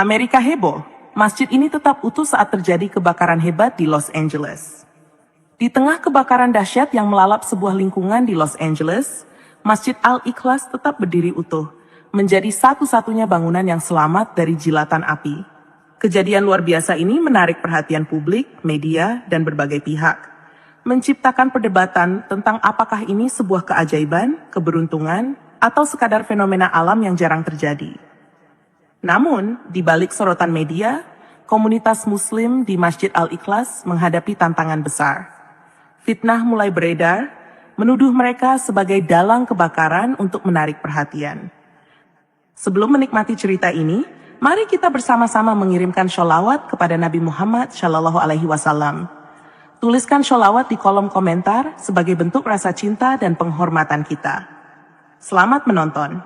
Amerika heboh, masjid ini tetap utuh saat terjadi kebakaran hebat di Los Angeles. Di tengah kebakaran dahsyat yang melalap sebuah lingkungan di Los Angeles, Masjid Al-Ikhlas tetap berdiri utuh, menjadi satu-satunya bangunan yang selamat dari jilatan api. Kejadian luar biasa ini menarik perhatian publik, media, dan berbagai pihak, menciptakan perdebatan tentang apakah ini sebuah keajaiban, keberuntungan, atau sekadar fenomena alam yang jarang terjadi. Namun, di balik sorotan media, komunitas Muslim di Masjid Al-Ikhlas menghadapi tantangan besar. Fitnah mulai beredar, menuduh mereka sebagai dalang kebakaran untuk menarik perhatian. Sebelum menikmati cerita ini, mari kita bersama-sama mengirimkan sholawat kepada Nabi Muhammad SAW. Tuliskan sholawat di kolom komentar sebagai bentuk rasa cinta dan penghormatan kita. Selamat menonton.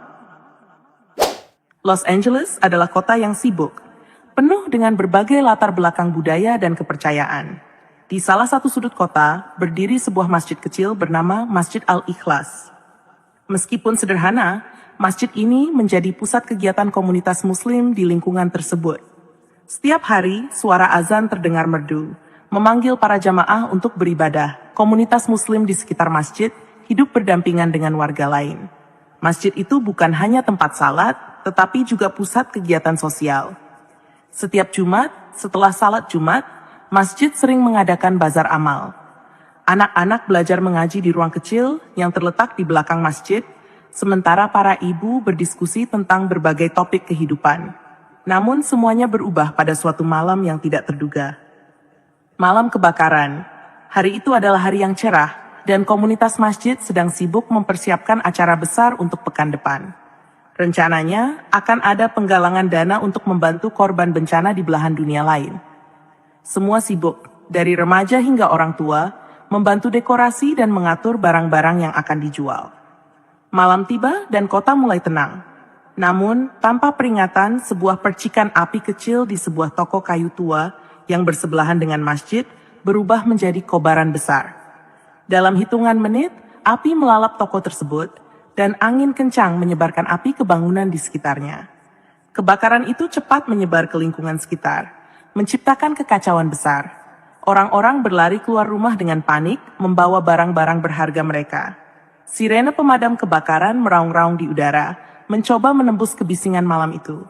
Los Angeles adalah kota yang sibuk, penuh dengan berbagai latar belakang budaya dan kepercayaan. Di salah satu sudut kota, berdiri sebuah masjid kecil bernama Masjid Al-Ikhlas. Meskipun sederhana, masjid ini menjadi pusat kegiatan komunitas Muslim di lingkungan tersebut. Setiap hari, suara azan terdengar merdu, memanggil para jamaah untuk beribadah. Komunitas Muslim di sekitar masjid hidup berdampingan dengan warga lain. Masjid itu bukan hanya tempat salat, tetapi juga pusat kegiatan sosial. Setiap Jumat, setelah salat Jumat, masjid sering mengadakan bazar amal. Anak-anak belajar mengaji di ruang kecil yang terletak di belakang masjid, sementara para ibu berdiskusi tentang berbagai topik kehidupan. Namun semuanya berubah pada suatu malam yang tidak terduga. Malam kebakaran. Hari itu adalah hari yang cerah, dan komunitas masjid sedang sibuk mempersiapkan acara besar untuk pekan depan. Rencananya akan ada penggalangan dana untuk membantu korban bencana di belahan dunia lain. Semua sibuk, dari remaja hingga orang tua, membantu dekorasi dan mengatur barang-barang yang akan dijual. Malam tiba dan kota mulai tenang. Namun, tanpa peringatan, sebuah percikan api kecil di sebuah toko kayu tua yang bersebelahan dengan masjid berubah menjadi kobaran besar. Dalam hitungan menit, api melalap toko tersebut, dan angin kencang menyebarkan api ke bangunan di sekitarnya. Kebakaran itu cepat menyebar ke lingkungan sekitar, menciptakan kekacauan besar. Orang-orang berlari keluar rumah dengan panik, membawa barang-barang berharga mereka. Sirene pemadam kebakaran meraung-raung di udara, mencoba menembus kebisingan malam itu.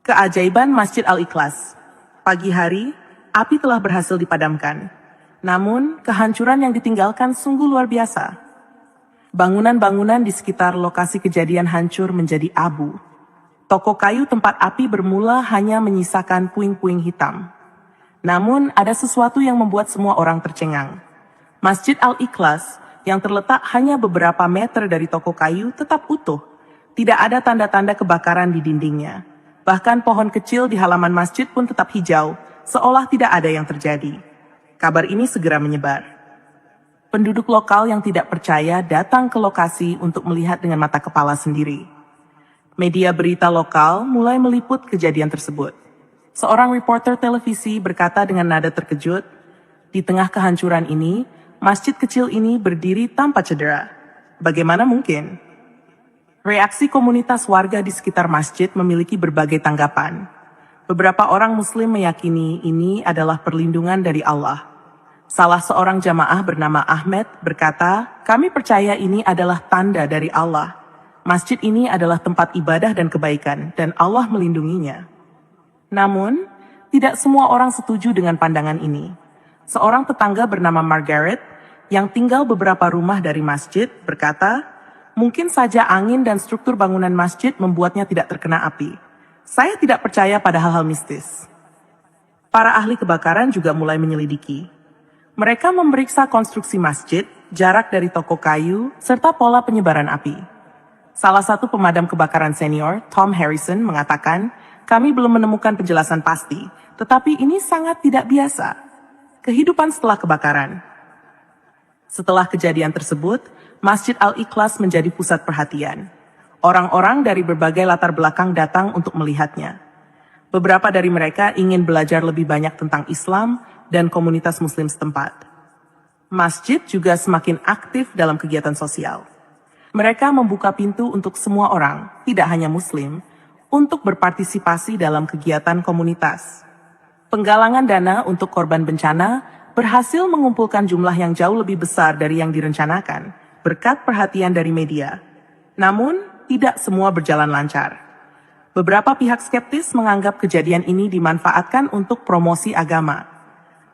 Keajaiban Masjid Al-Ikhlas. Pagi hari, api telah berhasil dipadamkan. Namun, kehancuran yang ditinggalkan sungguh luar biasa. Bangunan-bangunan di sekitar lokasi kejadian hancur menjadi abu. Toko kayu tempat api bermula hanya menyisakan puing-puing hitam. Namun, ada sesuatu yang membuat semua orang tercengang. Masjid Al-Ikhlas, yang terletak hanya beberapa meter dari toko kayu, tetap utuh. Tidak ada tanda-tanda kebakaran di dindingnya. Bahkan pohon kecil di halaman masjid pun tetap hijau, seolah tidak ada yang terjadi. Kabar ini segera menyebar. Penduduk lokal yang tidak percaya datang ke lokasi untuk melihat dengan mata kepala sendiri. Media berita lokal mulai meliput kejadian tersebut. Seorang reporter televisi berkata dengan nada terkejut, "Di tengah kehancuran ini, masjid kecil ini berdiri tanpa cedera. Bagaimana mungkin?" Reaksi komunitas warga di sekitar masjid memiliki berbagai tanggapan. Beberapa orang Muslim meyakini ini adalah perlindungan dari Allah. Salah seorang jamaah bernama Ahmed berkata, "Kami percaya ini adalah tanda dari Allah. Masjid ini adalah tempat ibadah dan kebaikan, dan Allah melindunginya." Namun, tidak semua orang setuju dengan pandangan ini. Seorang tetangga bernama Margaret, yang tinggal beberapa rumah dari masjid, berkata, "Mungkin saja angin dan struktur bangunan masjid membuatnya tidak terkena api. Saya tidak percaya pada hal-hal mistis." Para ahli kebakaran juga mulai menyelidiki. Mereka memeriksa konstruksi masjid, jarak dari toko kayu, serta pola penyebaran api. Salah satu pemadam kebakaran senior, Tom Harrison, mengatakan, "Kami belum menemukan penjelasan pasti, tetapi ini sangat tidak biasa." Kehidupan setelah kebakaran. Setelah kejadian tersebut, Masjid Al-Ikhlas menjadi pusat perhatian. Orang-orang dari berbagai latar belakang datang untuk melihatnya. Beberapa dari mereka ingin belajar lebih banyak tentang Islam dan komunitas Muslim setempat. Masjid juga semakin aktif dalam kegiatan sosial. Mereka membuka pintu untuk semua orang, tidak hanya Muslim, untuk berpartisipasi dalam kegiatan komunitas. Penggalangan dana untuk korban bencana berhasil mengumpulkan jumlah yang jauh lebih besar dari yang direncanakan, berkat perhatian dari media. Namun, tidak semua berjalan lancar. Beberapa pihak skeptis menganggap kejadian ini dimanfaatkan untuk promosi agama.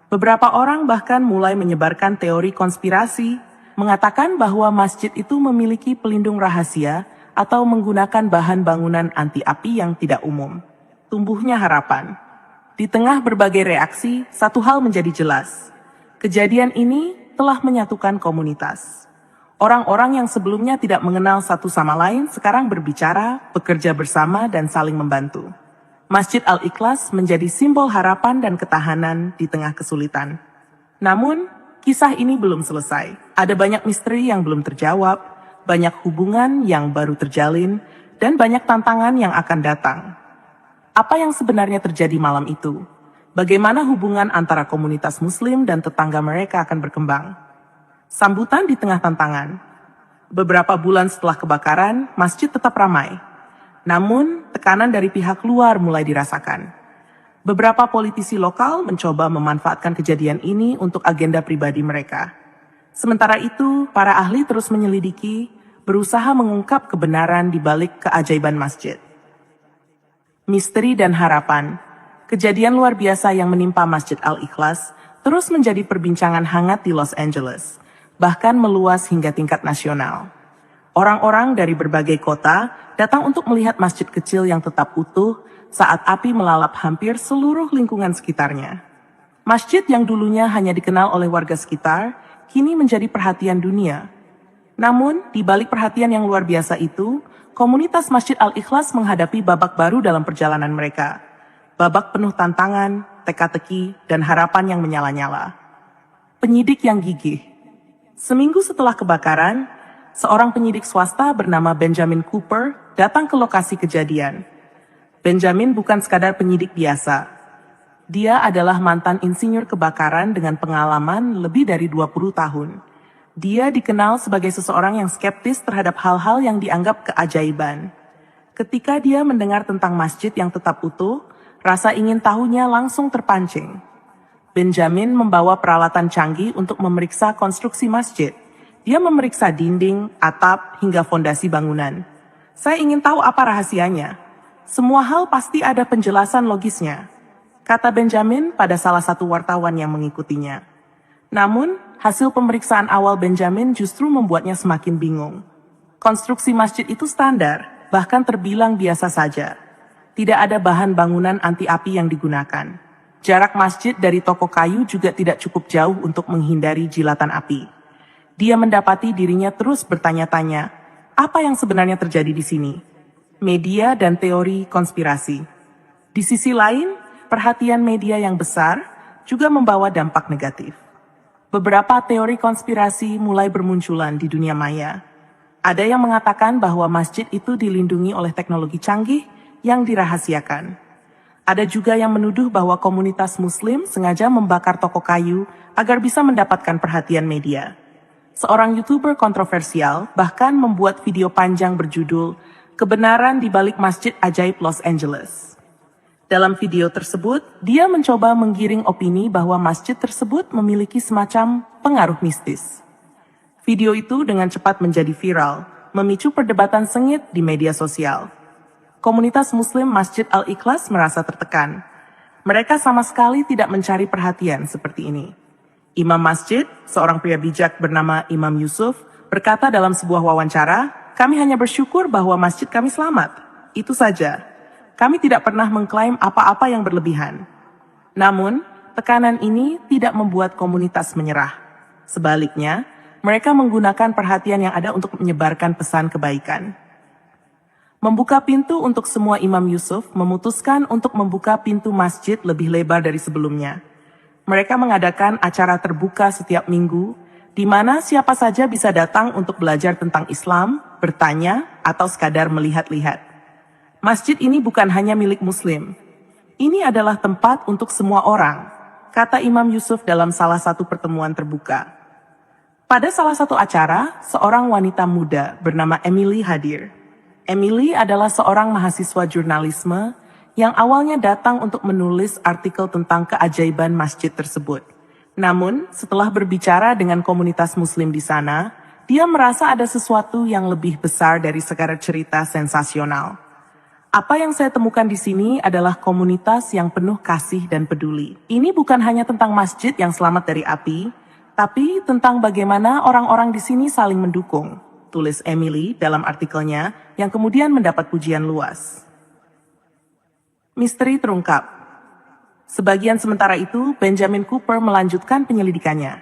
Beberapa orang bahkan mulai menyebarkan teori konspirasi, mengatakan bahwa masjid itu memiliki pelindung rahasia atau menggunakan bahan bangunan anti api yang tidak umum. Tumbuhnya harapan. Di tengah berbagai reaksi, satu hal menjadi jelas. Kejadian ini telah menyatukan komunitas. Orang-orang yang sebelumnya tidak mengenal satu sama lain sekarang berbicara, bekerja bersama, dan saling membantu. Masjid Al-Ikhlas menjadi simbol harapan dan ketahanan di tengah kesulitan. Namun, kisah ini belum selesai. Ada banyak misteri yang belum terjawab, banyak hubungan yang baru terjalin, dan banyak tantangan yang akan datang. Apa yang sebenarnya terjadi malam itu? Bagaimana hubungan antara komunitas Muslim dan tetangga mereka akan berkembang? Sambutan di tengah tantangan. Beberapa bulan setelah kebakaran, masjid tetap ramai. Namun, tekanan dari pihak luar mulai dirasakan. Beberapa politisi lokal mencoba memanfaatkan kejadian ini untuk agenda pribadi mereka. Sementara itu, para ahli terus menyelidiki, berusaha mengungkap kebenaran di balik keajaiban masjid. Misteri dan harapan. Kejadian luar biasa yang menimpa Masjid Al-Ikhlas terus menjadi perbincangan hangat di Los Angeles, bahkan meluas hingga tingkat nasional. Orang-orang dari berbagai kota datang untuk melihat masjid kecil yang tetap utuh saat api melalap hampir seluruh lingkungan sekitarnya. Masjid yang dulunya hanya dikenal oleh warga sekitar, kini menjadi perhatian dunia. Namun, di balik perhatian yang luar biasa itu, komunitas Masjid Al-Ikhlas menghadapi babak baru dalam perjalanan mereka. Babak penuh tantangan, teka-teki, dan harapan yang menyala-nyala. Penyidik yang gigih. Seminggu setelah kebakaran, seorang penyidik swasta bernama Benjamin Cooper datang ke lokasi kejadian. Benjamin bukan sekadar penyidik biasa. Dia adalah mantan insinyur kebakaran dengan pengalaman lebih dari 20 tahun. Dia dikenal sebagai seseorang yang skeptis terhadap hal-hal yang dianggap keajaiban. Ketika dia mendengar tentang masjid yang tetap utuh, rasa ingin tahunya langsung terpancing. Benjamin membawa peralatan canggih untuk memeriksa konstruksi masjid. Dia memeriksa dinding, atap, hingga fondasi bangunan. Saya ingin tahu apa rahasianya. Semua hal pasti ada penjelasan logisnya, kata Benjamin pada salah satu wartawan yang mengikutinya. Namun, hasil pemeriksaan awal Benjamin justru membuatnya semakin bingung. Konstruksi masjid itu standar, bahkan terbilang biasa saja. Tidak ada bahan bangunan anti api yang digunakan. Jarak masjid dari toko kayu juga tidak cukup jauh untuk menghindari jilatan api. Dia mendapati dirinya terus bertanya-tanya, apa yang sebenarnya terjadi di sini? Media dan teori konspirasi. Di sisi lain, perhatian media yang besar juga membawa dampak negatif. Beberapa teori konspirasi mulai bermunculan di dunia maya. Ada yang mengatakan bahwa masjid itu dilindungi oleh teknologi canggih yang dirahasiakan. Ada juga yang menuduh bahwa komunitas Muslim sengaja membakar toko kayu agar bisa mendapatkan perhatian media. Seorang YouTuber kontroversial bahkan membuat video panjang berjudul "Kebenaran di balik Masjid Ajaib Los Angeles". Dalam video tersebut, dia mencoba menggiring opini bahwa masjid tersebut memiliki semacam pengaruh mistis. Video itu dengan cepat menjadi viral, memicu perdebatan sengit di media sosial. Komunitas Muslim Masjid Al-Ikhlas merasa tertekan. Mereka sama sekali tidak mencari perhatian seperti ini. Imam masjid, seorang pria bijak bernama Imam Yusuf, berkata dalam sebuah wawancara, "Kami hanya bersyukur bahwa masjid kami selamat. Itu saja. Kami tidak pernah mengklaim apa-apa yang berlebihan." Namun, tekanan ini tidak membuat komunitas menyerah. Sebaliknya, mereka menggunakan perhatian yang ada untuk menyebarkan pesan kebaikan. Membuka pintu untuk semua Imam Yusuf memutuskan untuk membuka pintu masjid lebih lebar dari sebelumnya. Mereka mengadakan acara terbuka setiap minggu, di mana siapa saja bisa datang untuk belajar tentang Islam, bertanya, atau sekadar melihat-lihat. Masjid ini bukan hanya milik Muslim. Ini adalah tempat untuk semua orang, kata Imam Yusuf dalam salah satu pertemuan terbuka. Pada salah satu acara, seorang wanita muda bernama Emily hadir. Emily adalah seorang mahasiswa jurnalisme yang awalnya datang untuk menulis artikel tentang keajaiban masjid tersebut. Namun, setelah berbicara dengan komunitas muslim di sana, dia merasa ada sesuatu yang lebih besar dari sekadar cerita sensasional. Apa yang saya temukan di sini adalah komunitas yang penuh kasih dan peduli. Ini bukan hanya tentang masjid yang selamat dari api, tapi tentang bagaimana orang-orang di sini saling mendukung, tulis Emily dalam artikelnya yang kemudian mendapat pujian luas. Misteri terungkap. Sebagian sementara itu, Benjamin Cooper melanjutkan penyelidikannya.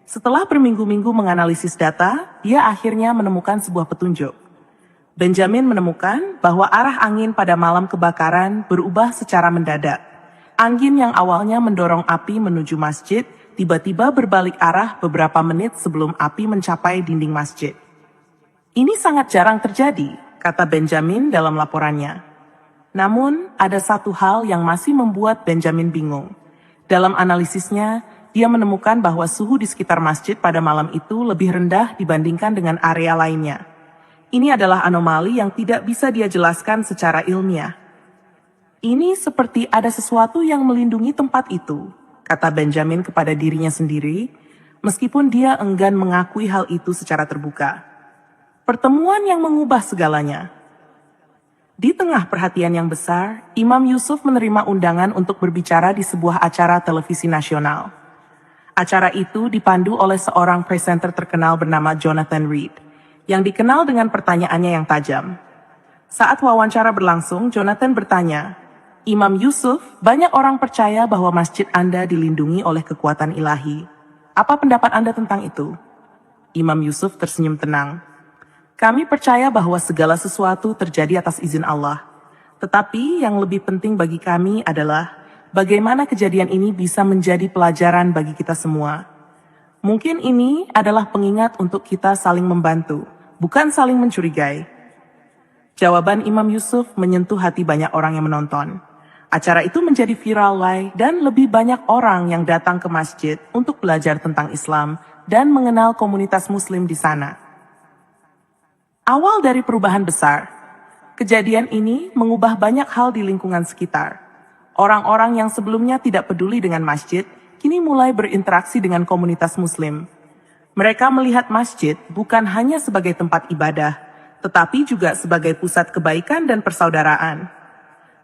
Setelah berminggu-minggu menganalisis data, dia akhirnya menemukan sebuah petunjuk. Benjamin menemukan bahwa arah angin pada malam kebakaran berubah secara mendadak. Angin yang awalnya mendorong api menuju masjid, tiba-tiba berbalik arah beberapa menit sebelum api mencapai dinding masjid. Ini sangat jarang terjadi, kata Benjamin dalam laporannya. Namun, ada satu hal yang masih membuat Benjamin bingung. Dalam analisisnya, dia menemukan bahwa suhu di sekitar masjid pada malam itu lebih rendah dibandingkan dengan area lainnya. Ini adalah anomali yang tidak bisa dia jelaskan secara ilmiah. Ini seperti ada sesuatu yang melindungi tempat itu, kata Benjamin kepada dirinya sendiri, meskipun dia enggan mengakui hal itu secara terbuka. Pertemuan yang mengubah segalanya. Di tengah perhatian yang besar, Imam Yusuf menerima undangan untuk berbicara di sebuah acara televisi nasional. Acara itu dipandu oleh seorang presenter terkenal bernama Jonathan Reed, yang dikenal dengan pertanyaannya yang tajam. Saat wawancara berlangsung, Jonathan bertanya, Imam Yusuf, banyak orang percaya bahwa masjid Anda dilindungi oleh kekuatan ilahi. Apa pendapat Anda tentang itu? Imam Yusuf tersenyum tenang. Kami percaya bahwa segala sesuatu terjadi atas izin Allah. Tetapi yang lebih penting bagi kami adalah bagaimana kejadian ini bisa menjadi pelajaran bagi kita semua. Mungkin ini adalah pengingat untuk kita saling membantu, bukan saling mencurigai. Jawaban Imam Yusuf menyentuh hati banyak orang yang menonton. Acara itu menjadi viral dan lebih banyak orang yang datang ke masjid untuk belajar tentang Islam dan mengenal komunitas muslim di sana. Awal dari perubahan besar, kejadian ini mengubah banyak hal di lingkungan sekitar. Orang-orang yang sebelumnya tidak peduli dengan masjid, kini mulai berinteraksi dengan komunitas muslim. Mereka melihat masjid bukan hanya sebagai tempat ibadah, tetapi juga sebagai pusat kebaikan dan persaudaraan.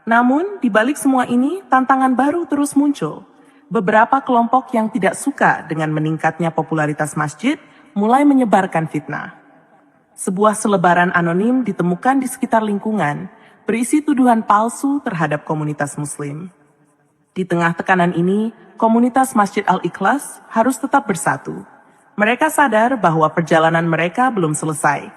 Namun, di balik semua ini, tantangan baru terus muncul. Beberapa kelompok yang tidak suka dengan meningkatnya popularitas masjid mulai menyebarkan fitnah. Sebuah selebaran anonim ditemukan di sekitar lingkungan, berisi tuduhan palsu terhadap komunitas muslim. Di tengah tekanan ini, komunitas Masjid Al-Ikhlas harus tetap bersatu. Mereka sadar bahwa perjalanan mereka belum selesai.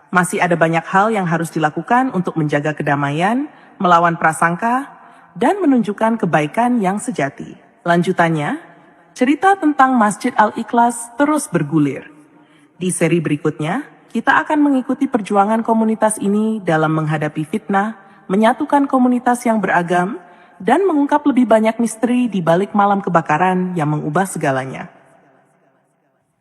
Masih ada banyak hal yang harus dilakukan untuk menjaga kedamaian, melawan prasangka, dan menunjukkan kebaikan yang sejati. Lanjutannya, cerita tentang Masjid Al-Ikhlas terus bergulir. Di seri berikutnya, kita akan mengikuti perjuangan komunitas ini dalam menghadapi fitnah, menyatukan komunitas yang beragam, dan mengungkap lebih banyak misteri di balik malam kebakaran yang mengubah segalanya.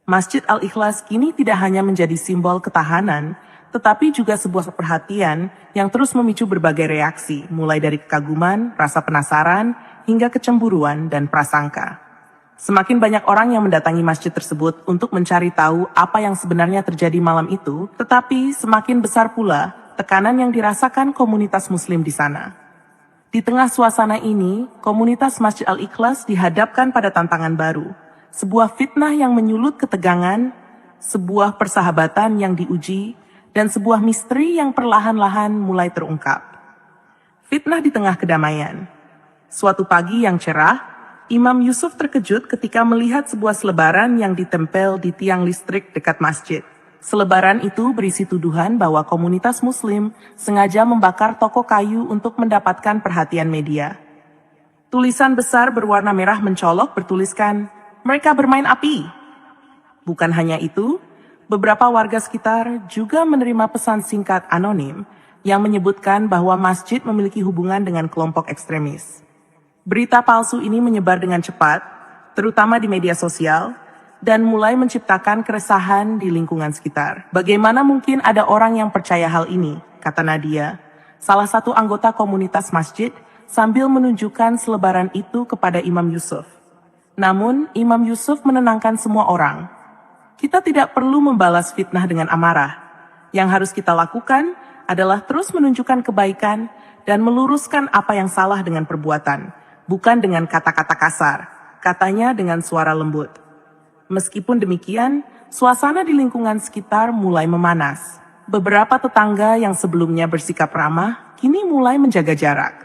Masjid Al-Ikhlas kini tidak hanya menjadi simbol ketahanan, tetapi juga sebuah perhatian yang terus memicu berbagai reaksi, mulai dari kekaguman, rasa penasaran, hingga kecemburuan dan prasangka. Semakin banyak orang yang mendatangi masjid tersebut untuk mencari tahu apa yang sebenarnya terjadi malam itu, tetapi semakin besar pula tekanan yang dirasakan komunitas muslim di sana. Di tengah suasana ini, komunitas Masjid Al-Ikhlas dihadapkan pada tantangan baru, sebuah fitnah yang menyulut ketegangan, sebuah persahabatan yang diuji, dan sebuah misteri yang perlahan-lahan mulai terungkap. Fitnah di tengah kedamaian. Suatu pagi yang cerah, Imam Yusuf terkejut ketika melihat sebuah selebaran yang ditempel di tiang listrik dekat masjid. Selebaran itu berisi tuduhan bahwa komunitas muslim sengaja membakar toko kayu untuk mendapatkan perhatian media. Tulisan besar berwarna merah mencolok bertuliskan, "Mereka bermain api." Bukan hanya itu, beberapa warga sekitar juga menerima pesan singkat anonim yang menyebutkan bahwa masjid memiliki hubungan dengan kelompok ekstremis. Berita palsu ini menyebar dengan cepat, terutama di media sosial, dan mulai menciptakan keresahan di lingkungan sekitar. Bagaimana mungkin ada orang yang percaya hal ini? kata Nadia, salah satu anggota komunitas masjid, sambil menunjukkan selebaran itu kepada Imam Yusuf. Namun, Imam Yusuf menenangkan semua orang. Kita tidak perlu membalas fitnah dengan amarah. Yang harus kita lakukan adalah terus menunjukkan kebaikan dan meluruskan apa yang salah dengan perbuatan, bukan dengan kata-kata kasar, katanya dengan suara lembut. Meskipun demikian, suasana di lingkungan sekitar mulai memanas. Beberapa tetangga yang sebelumnya bersikap ramah, kini mulai menjaga jarak.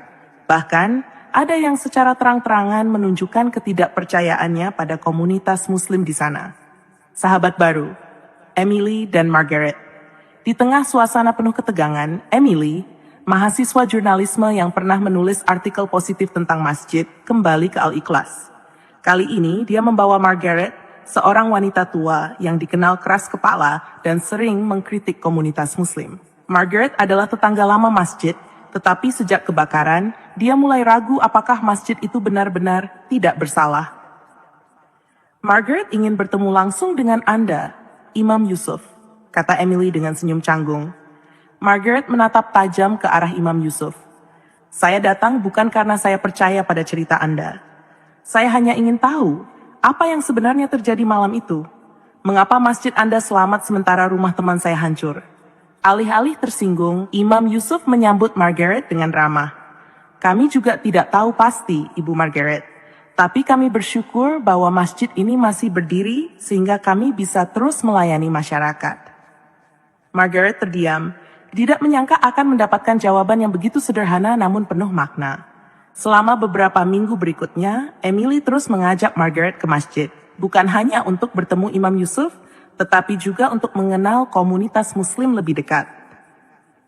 Bahkan, ada yang secara terang-terangan menunjukkan ketidakpercayaannya pada komunitas Muslim di sana. Sahabat baru, Emily dan Margaret. Di tengah suasana penuh ketegangan, Emily, mahasiswa jurnalisme yang pernah menulis artikel positif tentang masjid, kembali ke Al-Ikhlas. Kali ini, dia membawa Margaret, seorang wanita tua yang dikenal keras kepala dan sering mengkritik komunitas Muslim. Margaret adalah tetangga lama masjid, tetapi sejak kebakaran, dia mulai ragu apakah masjid itu benar-benar tidak bersalah. Margaret ingin bertemu langsung dengan Anda, Imam Yusuf, kata Emily dengan senyum canggung. Margaret menatap tajam ke arah Imam Yusuf. Saya datang bukan karena saya percaya pada cerita Anda. Saya hanya ingin tahu, apa yang sebenarnya terjadi malam itu? Mengapa masjid Anda selamat sementara rumah teman saya hancur? Alih-alih tersinggung, Imam Yusuf menyambut Margaret dengan ramah. Kami juga tidak tahu pasti, Ibu Margaret. Tapi kami bersyukur bahwa masjid ini masih berdiri sehingga kami bisa terus melayani masyarakat. Margaret terdiam, tidak menyangka akan mendapatkan jawaban yang begitu sederhana namun penuh makna. Selama beberapa minggu berikutnya, Emily terus mengajak Margaret ke masjid, bukan hanya untuk bertemu Imam Yusuf, tetapi juga untuk mengenal komunitas Muslim lebih dekat.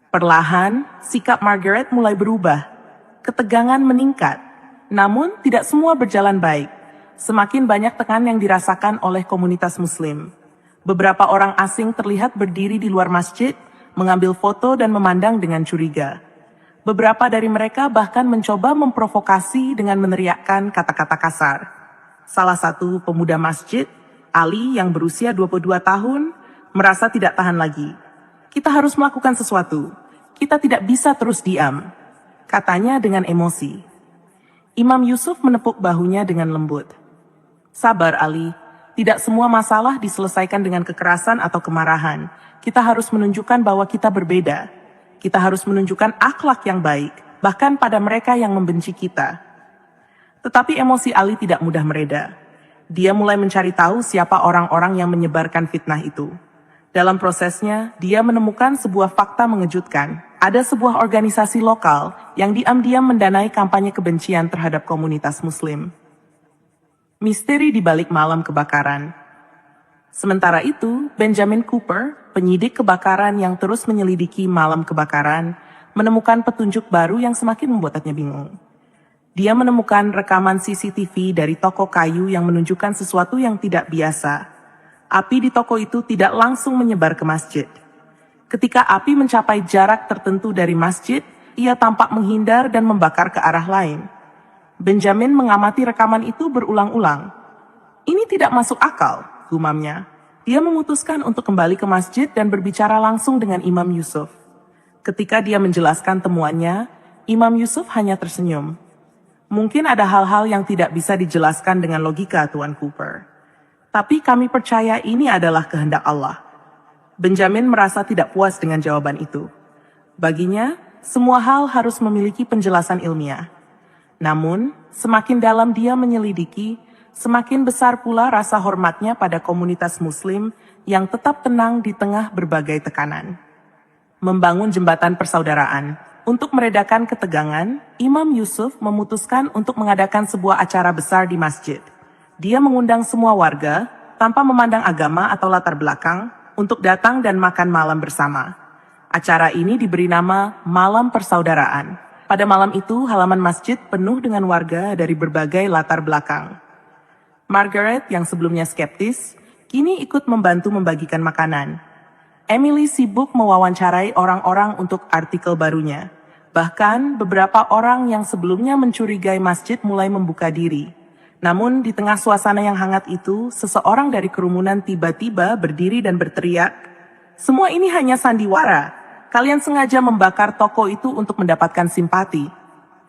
Perlahan, sikap Margaret mulai berubah. Ketegangan meningkat, namun tidak semua berjalan baik. Semakin banyak tekanan yang dirasakan oleh komunitas Muslim. Beberapa orang asing terlihat berdiri di luar masjid, mengambil foto dan memandang dengan curiga. Beberapa dari mereka bahkan mencoba memprovokasi dengan meneriakkan kata-kata kasar. Salah satu pemuda masjid, Ali yang berusia 22 tahun, merasa tidak tahan lagi. Kita harus melakukan sesuatu. Kita tidak bisa terus diam, katanya dengan emosi. Imam Yusuf menepuk bahunya dengan lembut. Sabar Ali, tidak semua masalah diselesaikan dengan kekerasan atau kemarahan. Kita harus menunjukkan bahwa kita berbeda. Kita harus menunjukkan akhlak yang baik, bahkan pada mereka yang membenci kita. Tetapi emosi Ali tidak mudah mereda. Dia mulai mencari tahu siapa orang-orang yang menyebarkan fitnah itu. Dalam prosesnya, dia menemukan sebuah fakta mengejutkan. Ada sebuah organisasi lokal yang diam-diam mendanai kampanye kebencian terhadap komunitas Muslim. Misteri di balik malam kebakaran. Sementara itu, Benjamin Cooper, penyidik kebakaran yang terus menyelidiki malam kebakaran, menemukan petunjuk baru yang semakin membuatnya bingung. Dia menemukan rekaman CCTV dari toko kayu yang menunjukkan sesuatu yang tidak biasa. Api di toko itu tidak langsung menyebar ke masjid. Ketika api mencapai jarak tertentu dari masjid, ia tampak menghindar dan membakar ke arah lain. Benjamin mengamati rekaman itu berulang-ulang. Ini tidak masuk akal, gumamnya. Dia memutuskan untuk kembali ke masjid dan berbicara langsung dengan Imam Yusuf. Ketika dia menjelaskan temuannya, Imam Yusuf hanya tersenyum. Mungkin ada hal-hal yang tidak bisa dijelaskan dengan logika, Tuan Cooper. Tapi kami percaya ini adalah kehendak Allah. Benjamin merasa tidak puas dengan jawaban itu. Baginya, semua hal harus memiliki penjelasan ilmiah. Namun, semakin dalam dia menyelidiki, semakin besar pula rasa hormatnya pada komunitas Muslim yang tetap tenang di tengah berbagai tekanan. Membangun jembatan persaudaraan. Untuk meredakan ketegangan, Imam Yusuf memutuskan untuk mengadakan sebuah acara besar di masjid. Dia mengundang semua warga, tanpa memandang agama atau latar belakang, untuk datang dan makan malam bersama. Acara ini diberi nama Malam Persaudaraan. Pada malam itu, halaman masjid penuh dengan warga dari berbagai latar belakang. Margaret yang sebelumnya skeptis, kini ikut membantu membagikan makanan. Emily sibuk mewawancarai orang-orang untuk artikel barunya. Bahkan beberapa orang yang sebelumnya mencurigai masjid mulai membuka diri. Namun di tengah suasana yang hangat itu, seseorang dari kerumunan tiba-tiba berdiri dan berteriak, "Semua ini hanya sandiwara. Kalian sengaja membakar toko itu untuk mendapatkan simpati.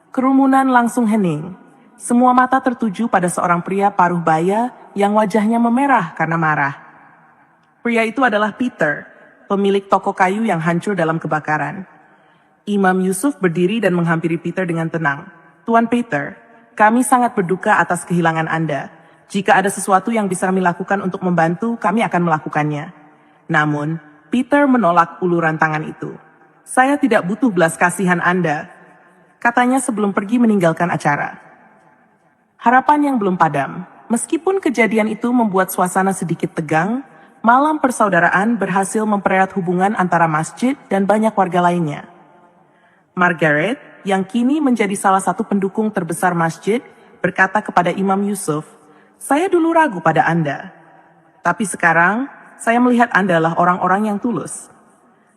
Kerumunan langsung hening. Semua mata tertuju pada seorang pria paruh baya yang wajahnya memerah karena marah. Pria itu adalah Peter, pemilik toko kayu yang hancur dalam kebakaran. Imam Yusuf berdiri dan menghampiri Peter dengan tenang. Tuan Peter, kami sangat berduka atas kehilangan Anda. Jika ada sesuatu yang bisa kami lakukan untuk membantu, kami akan melakukannya. Namun, Peter menolak uluran tangan itu. Saya tidak butuh belas kasihan Anda, katanya sebelum pergi meninggalkan acara. Harapan yang belum padam. Meskipun kejadian itu membuat suasana sedikit tegang, malam persaudaraan berhasil mempererat hubungan antara masjid dan banyak warga lainnya. Margaret, yang kini menjadi salah satu pendukung terbesar masjid, berkata kepada Imam Yusuf, "Saya dulu ragu pada Anda. Tapi sekarang, saya melihat Anda adalah orang-orang yang tulus."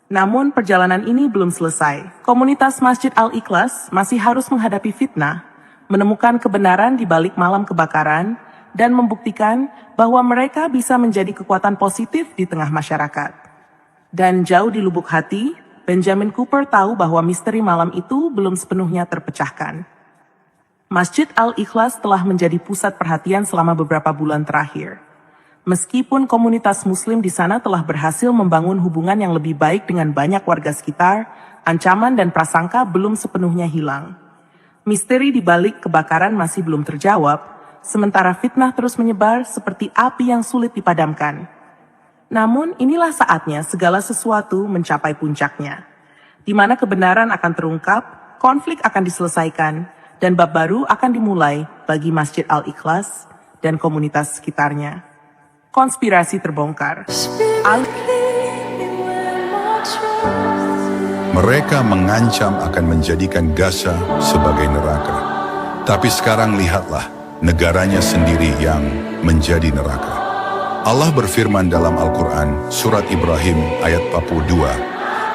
Namun perjalanan ini belum selesai. Komunitas Masjid Al-Ikhlas masih harus menghadapi fitnah, menemukan kebenaran di balik malam kebakaran, dan membuktikan bahwa mereka bisa menjadi kekuatan positif di tengah masyarakat. Dan jauh di lubuk hati, Benjamin Cooper tahu bahwa misteri malam itu belum sepenuhnya terpecahkan. Masjid Al-Ikhlas telah menjadi pusat perhatian selama beberapa bulan terakhir. Meskipun komunitas muslim di sana telah berhasil membangun hubungan yang lebih baik dengan banyak warga sekitar, ancaman dan prasangka belum sepenuhnya hilang. Misteri di balik kebakaran masih belum terjawab, sementara fitnah terus menyebar seperti api yang sulit dipadamkan. Namun inilah saatnya segala sesuatu mencapai puncaknya, di mana kebenaran akan terungkap, konflik akan diselesaikan, dan bab baru akan dimulai bagi Masjid Al-Ikhlas dan komunitas sekitarnya. Konspirasi terbongkar. Mereka mengancam akan menjadikan Gaza sebagai neraka. Tapi sekarang lihatlah, negaranya sendiri yang menjadi neraka. Allah berfirman dalam Al-Quran, surat Ibrahim ayat 42,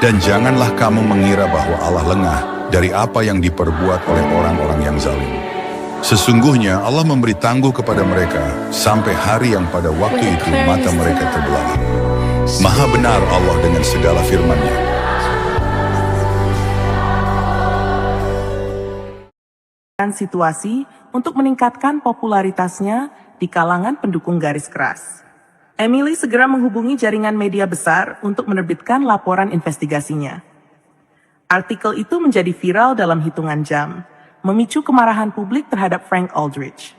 "Dan janganlah kamu mengira bahwa Allah lengah dari apa yang diperbuat oleh orang-orang yang zalim. Sesungguhnya Allah memberi tangguh kepada mereka sampai hari yang pada waktu itu mata mereka terbelalak. Maha benar Allah dengan segala firman-Nya." Situasi untuk meningkatkan popularitasnya di kalangan pendukung garis keras. Emily segera menghubungi jaringan media besar untuk menerbitkan laporan investigasinya. Artikel itu menjadi viral dalam hitungan jam, memicu kemarahan publik terhadap Frank Aldrich.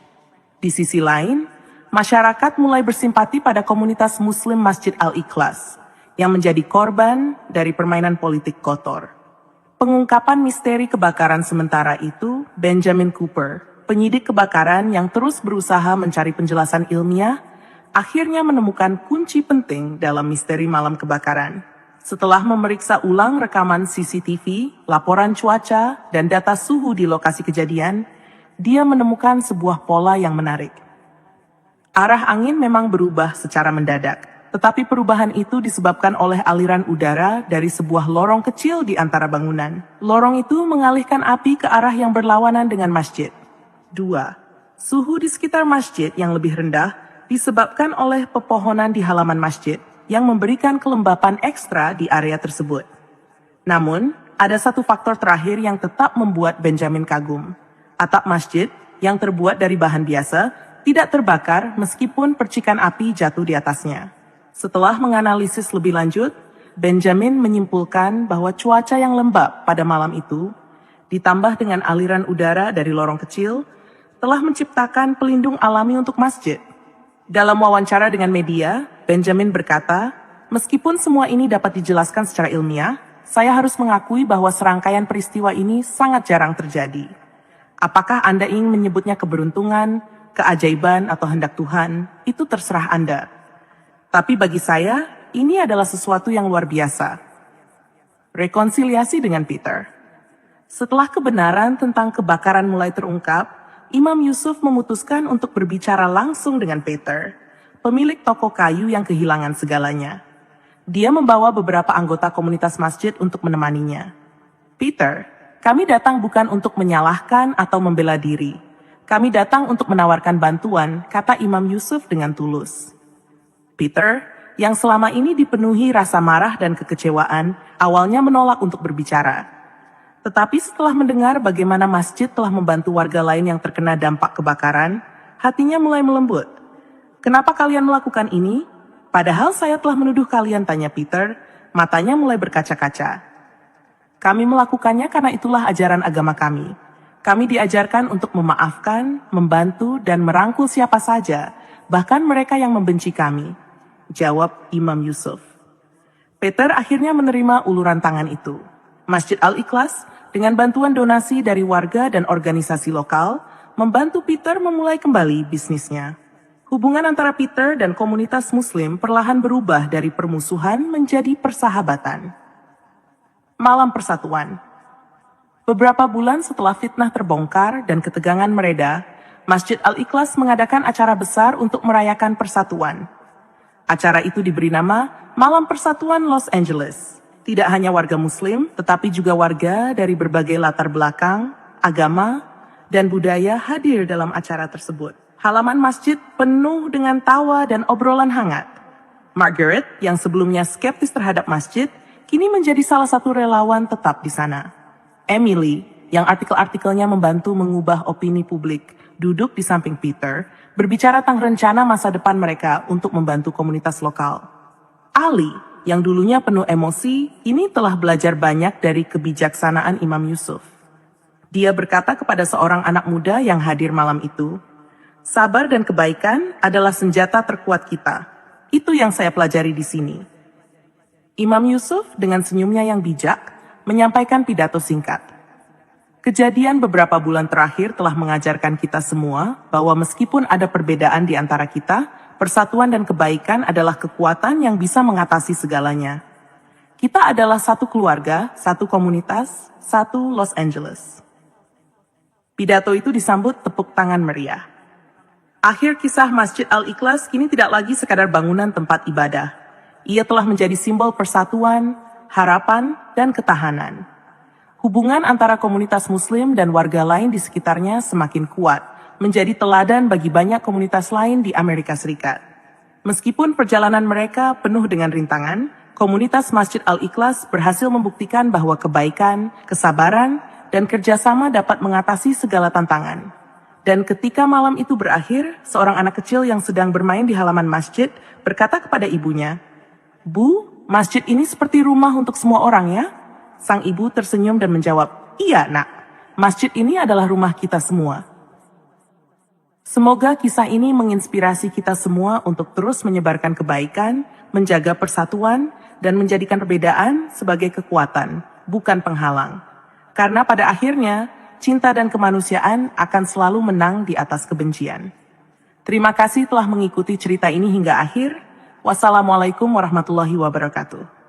Di sisi lain, masyarakat mulai bersimpati pada komunitas Muslim Masjid Al-Ikhlas yang menjadi korban dari permainan politik kotor. Pengungkapan misteri kebakaran sementara itu, Benjamin Cooper, penyidik kebakaran yang terus berusaha mencari penjelasan ilmiah, akhirnya menemukan kunci penting dalam misteri malam kebakaran. Setelah memeriksa ulang rekaman CCTV, laporan cuaca, dan data suhu di lokasi kejadian, dia menemukan sebuah pola yang menarik. Arah angin memang berubah secara mendadak. Tetapi perubahan itu disebabkan oleh aliran udara dari sebuah lorong kecil di antara bangunan. Lorong itu mengalihkan api ke arah yang berlawanan dengan masjid. 2. Suhu di sekitar masjid yang lebih rendah disebabkan oleh pepohonan di halaman masjid yang memberikan kelembapan ekstra di area tersebut. Namun, ada satu faktor terakhir yang tetap membuat Benjamin kagum. Atap masjid yang terbuat dari bahan biasa tidak terbakar meskipun percikan api jatuh di atasnya. Setelah menganalisis lebih lanjut, Benjamin menyimpulkan bahwa cuaca yang lembab pada malam itu, ditambah dengan aliran udara dari lorong kecil, telah menciptakan pelindung alami untuk masjid. Dalam wawancara dengan media, Benjamin berkata, "Meskipun semua ini dapat dijelaskan secara ilmiah, saya harus mengakui bahwa serangkaian peristiwa ini sangat jarang terjadi. Apakah Anda ingin menyebutnya keberuntungan, keajaiban, atau hendak Tuhan? Itu terserah Anda. Tapi bagi saya, ini adalah sesuatu yang luar biasa." Rekonsiliasi dengan Peter. Setelah kebenaran tentang kebakaran mulai terungkap, Imam Yusuf memutuskan untuk berbicara langsung dengan Peter, pemilik toko kayu yang kehilangan segalanya. Dia membawa beberapa anggota komunitas masjid untuk menemaninya. "Peter, kami datang bukan untuk menyalahkan atau membela diri. Kami datang untuk menawarkan bantuan," kata Imam Yusuf dengan tulus. "Peter, yang selama ini dipenuhi rasa marah dan kekecewaan, awalnya menolak untuk berbicara. Tetapi setelah mendengar bagaimana masjid telah membantu warga lain yang terkena dampak kebakaran, hatinya mulai melembut. "Kenapa kalian melakukan ini? Padahal saya telah menuduh kalian," tanya Peter, matanya mulai berkaca-kaca. "Kami melakukannya karena itulah ajaran agama kami. Kami diajarkan untuk memaafkan, membantu, dan merangkul siapa saja, bahkan mereka yang membenci kami," jawab Imam Yusuf. Peter akhirnya menerima uluran tangan itu. Masjid Al-Ikhlas, dengan bantuan donasi dari warga dan organisasi lokal, membantu Peter memulai kembali bisnisnya. Hubungan antara Peter dan komunitas Muslim perlahan berubah dari permusuhan menjadi persahabatan. Malam Persatuan. Beberapa bulan setelah fitnah terbongkar dan ketegangan mereda, Masjid Al-Ikhlas mengadakan acara besar untuk merayakan persatuan. Acara itu diberi nama Malam Persatuan Los Angeles. Tidak hanya warga Muslim, tetapi juga warga dari berbagai latar belakang, agama, dan budaya hadir dalam acara tersebut. Halaman masjid penuh dengan tawa dan obrolan hangat. Margaret, yang sebelumnya skeptis terhadap masjid, kini menjadi salah satu relawan tetap di sana. Emily, yang artikel-artikelnya membantu mengubah opini publik, duduk di samping Peter, berbicara tentang rencana masa depan mereka untuk membantu komunitas lokal. Ali, yang dulunya penuh emosi, ini telah belajar banyak dari kebijaksanaan Imam Yusuf. Dia berkata kepada seorang anak muda yang hadir malam itu, "Sabar dan kebaikan adalah senjata terkuat kita. Itu yang saya pelajari di sini." Imam Yusuf dengan senyumnya yang bijak menyampaikan pidato singkat. Kejadian beberapa bulan terakhir telah mengajarkan kita semua bahwa meskipun ada perbedaan di antara kita, persatuan dan kebaikan adalah kekuatan yang bisa mengatasi segalanya. Kita adalah satu keluarga, satu komunitas, satu Los Angeles. Pidato itu disambut tepuk tangan meriah. Akhir kisah Masjid Al-Ikhlas kini tidak lagi sekadar bangunan tempat ibadah. Ia telah menjadi simbol persatuan, harapan, dan ketahanan. Hubungan antara komunitas Muslim dan warga lain di sekitarnya semakin kuat, menjadi teladan bagi banyak komunitas lain di Amerika Serikat. Meskipun perjalanan mereka penuh dengan rintangan, komunitas Masjid Al-Ikhlas berhasil membuktikan bahwa kebaikan, kesabaran, dan kerjasama dapat mengatasi segala tantangan. Dan ketika malam itu berakhir, seorang anak kecil yang sedang bermain di halaman masjid berkata kepada ibunya, "Bu, masjid ini seperti rumah untuk semua orang ya?" Sang ibu tersenyum dan menjawab, "Iya, Nak. Masjid ini adalah rumah kita semua." Semoga kisah ini menginspirasi kita semua untuk terus menyebarkan kebaikan, menjaga persatuan, dan menjadikan perbedaan sebagai kekuatan, bukan penghalang. Karena pada akhirnya, cinta dan kemanusiaan akan selalu menang di atas kebencian. Terima kasih telah mengikuti cerita ini hingga akhir. Wassalamualaikum warahmatullahi wabarakatuh.